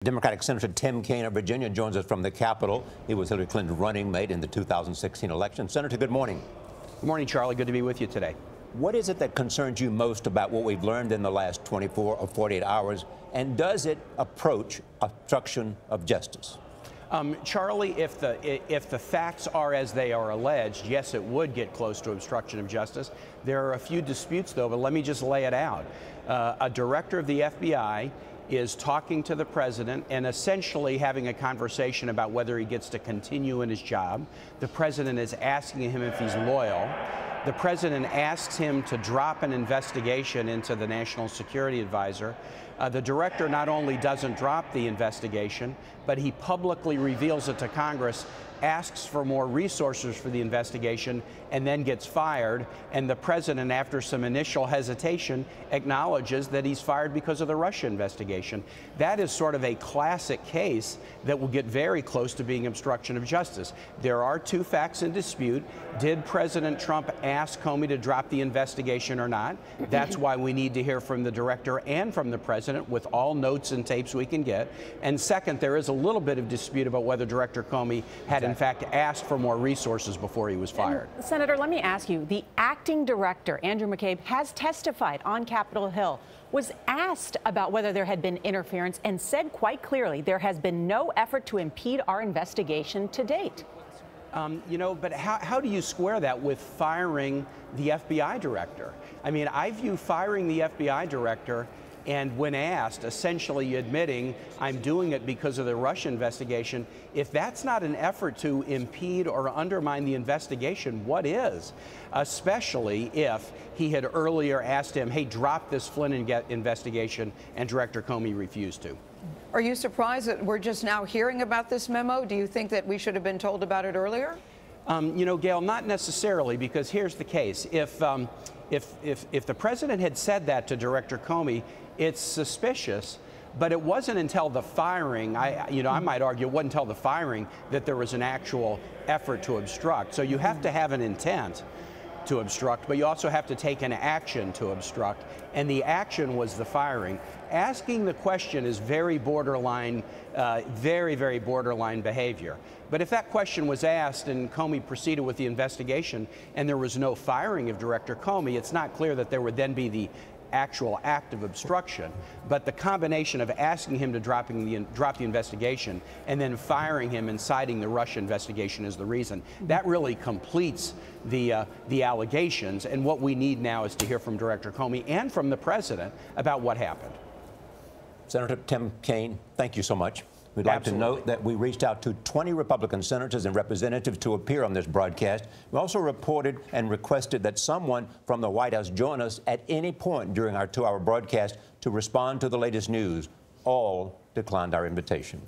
Democratic Senator Tim Kaine of Virginia joins us from the Capitol. He was Hillary Clinton's running mate in the 2016 election. Senator, good morning. Good morning, Charlie. Good to be with you today. What is it that concerns you most about what we've learned in the last 24 or 48 hours, and does it approach obstruction of justice? Charlie, if the facts are as they are alleged, yes, it would get close to obstruction of justice. There are a few disputes, though, but let me just lay it out. A director of the FBI is talking to the president and essentially having a conversation about whether he gets to continue in his job. The president is asking him if he's loyal. The president asks him to drop an investigation into the National Security Advisor. The director not only doesn't drop the investigation, but he publicly reveals it to Congress, asks for more resources for the investigation, and then gets fired. And the president, after some initial hesitation, acknowledges that he's fired because of the Russia investigation. That is sort of a classic case that will get very close to being obstruction of justice. There are two facts in dispute. Did President Trump ask Comey to drop the investigation or not? That's why we need to hear from the director and from the president with all notes and tapes we can get. And second, there is a little bit of dispute about whether Director Comey had in fact asked for more resources before he was fired. And Senator, let me ask you, the acting director, Andrew McCabe, has testified on Capitol Hill, was asked about whether there had been interference, and said quite clearly there has been no effort to impede our investigation to date. But how do you square that with firing the FBI director? I mean, I view firing the FBI director, and when asked, essentially admitting I'm doing it because of the Russia investigation, if that's not an effort to impede or undermine the investigation, what is? Especially if he had earlier asked him, hey, drop this Flynn investigation, and Director Comey refused to. Are you surprised that we're just now hearing about this memo? Do you think that we should have been told about it earlier? Gayle, not necessarily, because here's the case. If the president had said that to Director Comey, it's suspicious, but it wasn't until the firing, I might argue it wasn't until the firing that there was an actual effort to obstruct. So you have to have an intent to obstruct, but you also have to take an action to obstruct, and the action was the firing. Asking the question is very borderline, very borderline behavior. But if that question was asked and Comey proceeded with the investigation and there was no firing of Director Comey, it's not clear that there would then be the actual act of obstruction. But the combination of asking him to drop the investigation and then firing him and citing the Russia investigation as the reason, that really completes the allegations. And what we need now is to hear from Director Comey and from the president about what happened. Senator Tim Kaine, thank you so much. We'd like to note that we reached out to 20 Republican senators and representatives to appear on this broadcast. We also reported and requested that someone from the White House join us at any point during our 2-hour broadcast to respond to the latest news. All declined our invitation.